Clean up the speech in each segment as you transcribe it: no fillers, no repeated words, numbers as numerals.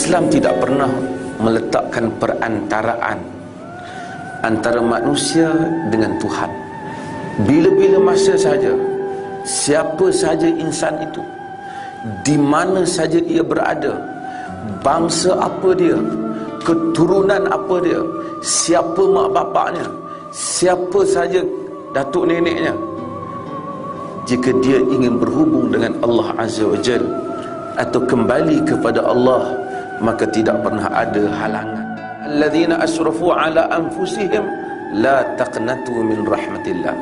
Islam tidak pernah meletakkan perantaraan antara manusia dengan Tuhan. Bila-bila masa saja, siapa saja insan itu, di mana saja ia berada, bangsa apa dia, keturunan apa dia, siapa mak bapaknya, siapa saja datuk neneknya, jika dia ingin berhubung dengan Allah Azza wa Jal atau kembali kepada Allah, maka tidak pernah ada halangan. Alladzina asrafu ala anfusihim la taqnatu min rahmatillah.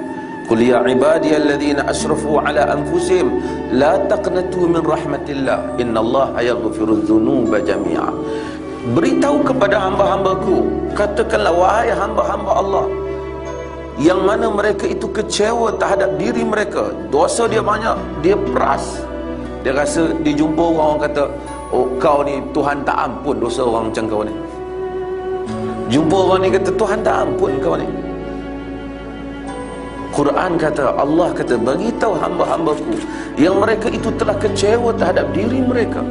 Qul ya ibadiyalladzina asrafu ala anfusihim la taqnatu min rahmatillah innallaha yaghfirudz dzunuba jami'a. Beritahu kepada hamba-hambaku, katakanlah wahai hamba-hamba Allah yang mana mereka itu kecewa terhadap diri mereka, dosa dia banyak, dia peras, dia rasa dia jumpa orang kata, oh kau ni Tuhan tak ampun dosa orang macam kau ni. Jumpa orang ni kata Tuhan tak ampun kau ni. Quran kata, Allah kata, beritahu hamba-hambaku yang mereka itu telah kecewa terhadap diri mereka,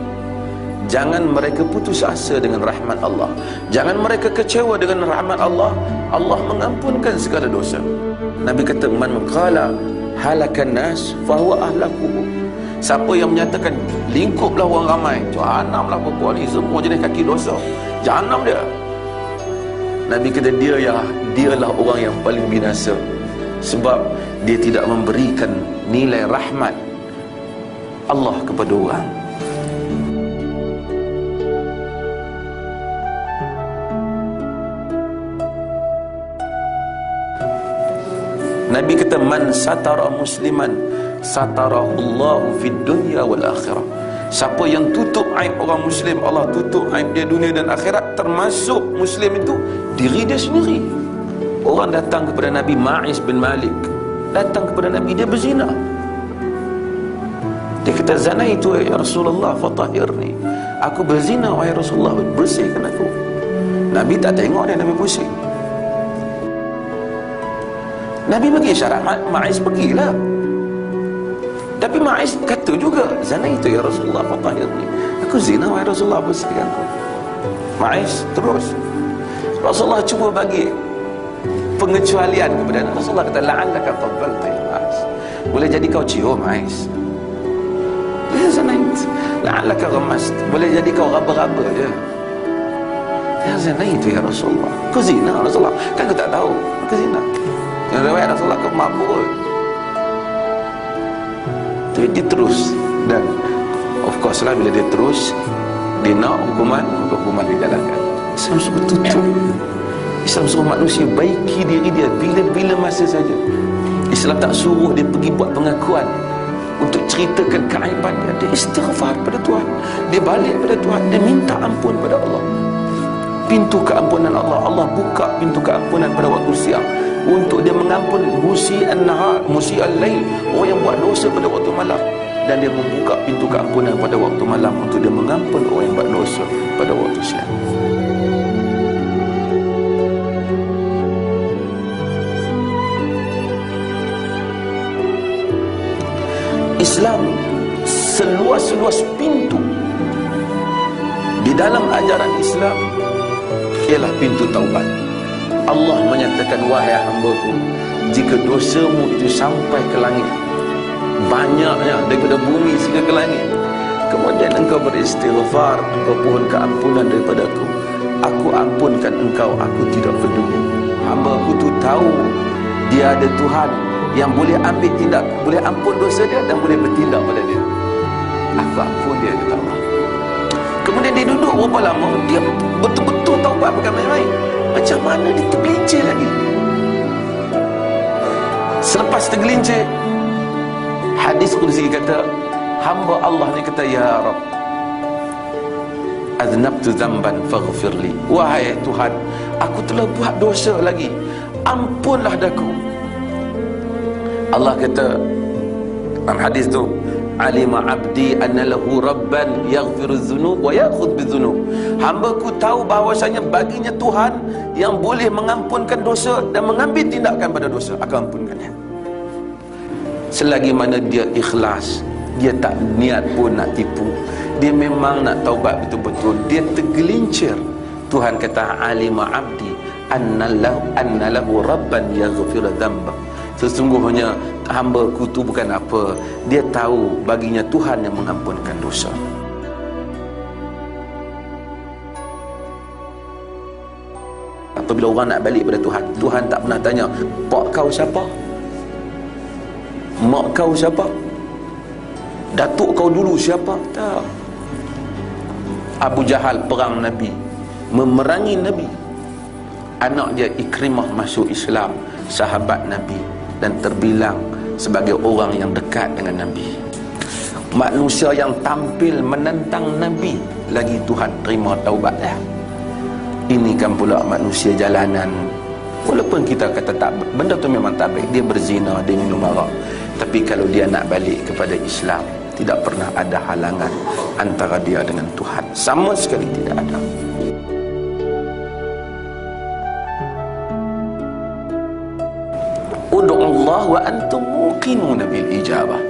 jangan mereka putus asa dengan rahmat Allah, jangan mereka kecewa dengan rahmat Allah. Allah mengampunkan segala dosa. Nabi kata, man qala halakan nas fahuwa ahlakuhu. Siapa yang menyatakan lingkuplah orang ramai, jahanamlah perempuan ni, semua jenis kaki dosa, jahanam dia. Nabi kata, dialah orang yang paling binasa, sebab dia tidak memberikan nilai rahmat Allah kepada orang. Nabi kata, man satara musliman satarahullahu fid dunya wal akhirah. Siapa yang tutup aib orang muslim, Allah tutup aib dia dunia dan akhirat, termasuk muslim itu diri dia sendiri. Orang datang kepada Nabi, Ma'iz bin Malik datang kepada Nabi, dia berzina. Dia kata, zanaitu ya Rasulullah fatahirni. Aku berzina wahai Rasulullah, bersihkan aku. Nabi tak tengok dia, Nabi pusing. Nabi bagi syarat, Ma'iz pergilah. Tapi Ma'iz kata juga, zanaitu ya Rasulullah fatahirni. Aku zina wahai Rasulullah, bersihkan aku. Ma'iz terus. Rasulullah cuba bagi pengecualian kepada Nabi. Rasulullah kata, la'allaka qabbalta ya Ma'iz. Boleh jadi kau cium Ma'iz. Ya zanait. La'allaka ghamast. Boleh jadi kau raba-raba je. Ya zanaitu ya Rasulullah. Kau zina Rasulullah. Kan kau tak tahu. Kau zina. Yang riwayat Rasulullah kau mabuk. Tapi dia terus. Dan of course lah, bila dia terus, dia nak hukuman dijalankan. Islam suruh tutup. Islam suruh manusia baiki diri dia bila-bila masa saja. Islam tak suruh dia pergi buat pengakuan untuk ceritakan keaiban dia. Dia istighfar pada Tuhan, dia balik pada Tuhan, dia minta ampun pada Allah. Pintu keampunan Allah, Allah buka pintu keampunan pada waktu siang untuk dia mengampun musi'an nahar, musi'al lail, orang yang buat dosa pada waktu malam, dan dia membuka pintu keampunan pada waktu malam untuk dia mengampun orang yang buat dosa pada waktu siang. Islam seluas-luas pintu di dalam ajaran Islam ialah pintu taubat. Allah menyatakan, wahai hamba-Ku, jika dosamu itu sampai ke langit, banyaknya daripada bumi sehingga ke langit, kemudian engkau beristighfar, engkau pohon keampunan daripada Aku ampunkan engkau, aku tidak peduli. Hamba-Ku tu tahu dia ada Tuhan yang boleh ambil tindak, boleh ampun dosa dia dan boleh bertindak pada dia. Aku ampun dia, kata Allah. Kemudian dia duduk berapa lama, dia betul-betul taubat, bukan main-main. Macam mana dia tergelincir lagi. Selepas tergelincir, hadis qudsi kata, hamba Allah ni kata, ya Rabb, aznabtu dzamban faghfirli. Wahai Tuhan, aku telah buat dosa lagi, ampunlah daku. Allah kata dalam hadis tu, alima abdi anna lahu rabban yaghfiru dzunub wa ya'khudh bidzunub. Hamba-Ku tahu bahawasanya baginya Tuhan yang boleh mengampunkan dosa dan mengambil tindakan pada dosa. Aku ampunkannya selagi mana dia ikhlas Dia tak niat pun nak tipu, dia memang nak taubat betul-betul. Dia tergelincir. Tuhan kata, alima abdi anna lahu rabban yaghfir dhanba. Sesungguhnya hamba-Ku tu bukan apa, dia tahu baginya Tuhan yang mengampunkan dosa. Apabila orang nak balik pada Tuhan, Tuhan tak pernah tanya, pak kau siapa, mak kau siapa, datuk kau dulu siapa. Tak. Abu Jahal perang Nabi, memerangi Nabi. Anak dia Ikrimah masuk Islam, sahabat Nabi, dan terbilang sebagai orang yang dekat dengan Nabi. Manusia yang tampil menentang Nabi, lagi Tuhan terima taubat dia. Ini kan pula manusia jalanan. Walaupun kita kata tak, benda tu memang tak baik, dia berzina, dia minum arak, tapi kalau dia nak balik kepada Islam, tidak pernah ada halangan antara dia dengan Tuhan, sama sekali tidak ada. Ud'ullah wa antum muqinuna bil ijabah.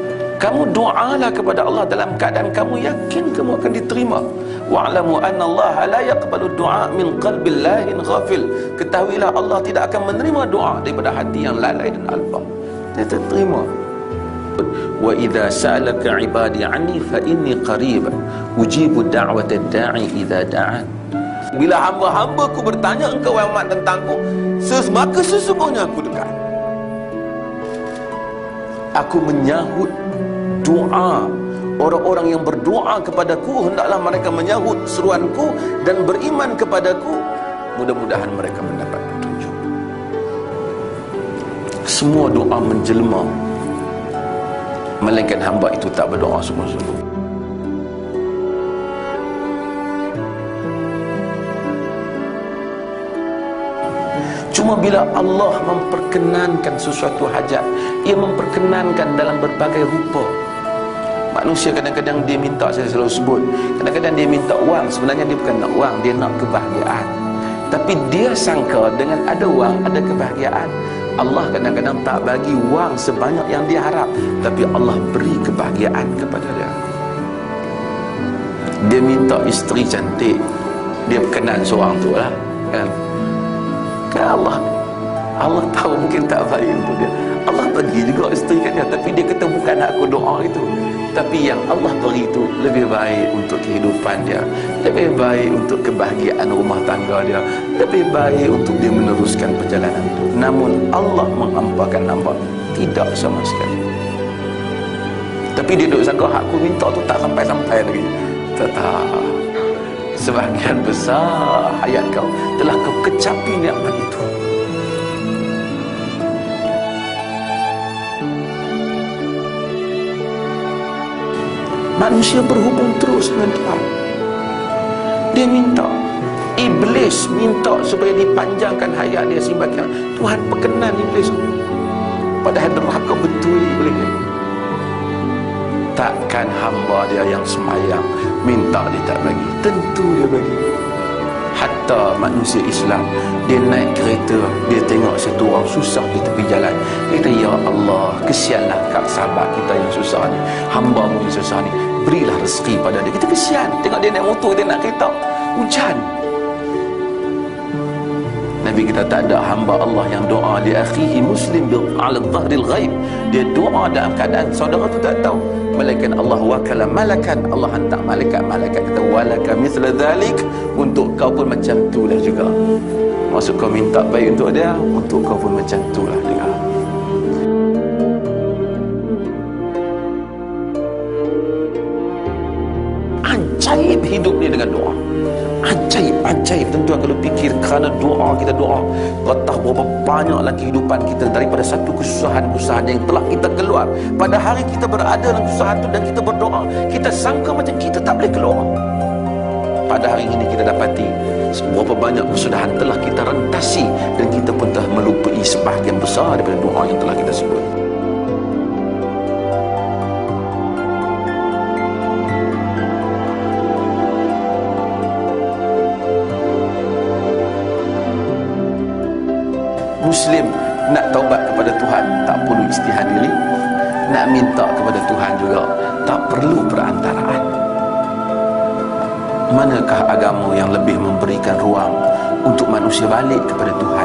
Kamu doalah kepada Allah dalam keadaan kamu yakin kamu akan diterima. Wa'lamu anna Allah la yaqbalu du'a min qalbil lahin ghafil. Ketahuilah Allah tidak akan menerima doa daripada hati yang lalai dan alpa. Dia tak terima. Wa idza sa'alaka 'ibadi 'anni fa inni qarib ujibu da'watad da'i idza da'an. Bila hamba-hambaku bertanya engkau Muhammad tentangku, maka sesungguhnya aku dekat. Aku menyahut doa orang-orang yang berdoa kepadaku. Hendaklah mereka menyahut seruanku dan beriman kepadaku. Mudah-mudahan mereka mendapat petunjuk. Semua doa menjelma, melainkan hamba itu tak berdoa sungguh-sungguh. Cuma bila Allah memperkenankan sesuatu hajat, Ia memperkenankan dalam berbagai rupa. Manusia kadang-kadang dia minta, saya selalu sebut, kadang-kadang dia minta wang, sebenarnya dia bukan nak wang, dia nak kebahagiaan. Tapi dia sangka dengan ada wang ada kebahagiaan. Allah kadang-kadang tak bagi wang sebanyak yang dia harap, tapi Allah beri kebahagiaan kepada dia. Dia minta isteri cantik, dia berkenan seorang tu lah, kan? Allah tahu mungkin tak baik untuk dia, Allah bagi juga isteri kat dia, tapi dia kata bukan aku doa itu, tapi yang Allah beri itu lebih baik untuk kehidupan dia, lebih baik untuk kebahagiaan rumah tangga dia, lebih baik untuk dia meneruskan perjalanan itu. Namun Allah menghampakan hamba tidak sama sekali. Tapi dia duduk sangka aku minta tu tak sampai-sampai lagi. Tak. Sebahagian besar hayat kau telah kau kecapi nikmat itu. Manusia berhubung terus dengan Tuhan. Dia minta, iblis minta supaya dipanjangkan hayat dia sehingga Tuhan perkenan iblis. Padahal derhaka betul iblis. Takkan hamba dia yang semayang minta dia tak bagi? Tentu dia bagi. Hatta manusia Islam, dia naik kereta, dia tengok satu orang susah di tepi jalan, dia kata, ya Allah, kesianlah kat sahabat kita yang susah ni, hamba-Mu yang susah ni, berilah rezeki pada dia. Kita kesian tengok dia naik motor, dia nak kereta, hujan. Nabi kita tak ada hamba Allah yang doa li akhihi muslim ala dhahril ghaib. Dia doa dalam keadaan saudara tu tak tahu, melainkan Allah wakala malakan, Allah hantar malaikat kata walaka mithla dhalik, untuk kau pun macam itulah juga. Maksud kau minta baik untuk dia, untuk kau pun macam itulah juga. Ajaib hidup ni dengan doa. Ajaib tuan-tuan kalau fikir, kerana doa, kita doa, betah berapa banyaklah kehidupan kita daripada satu kesusahan-kesusahan yang telah kita keluar. Pada hari kita berada dalam kesusahan itu dan kita berdoa, kita sangka macam kita tak boleh keluar. Pada hari ini kita dapati berapa banyak kesudahan telah kita rentasi dan kita pun telah melupai sebahagian besar daripada doa yang telah kita sebut. Muslim nak taubat kepada Tuhan tak perlu istihad diri, nak minta kepada Tuhan juga tak perlu perantaraan. Manakah agama yang lebih memberikan ruang untuk manusia balik kepada Tuhan?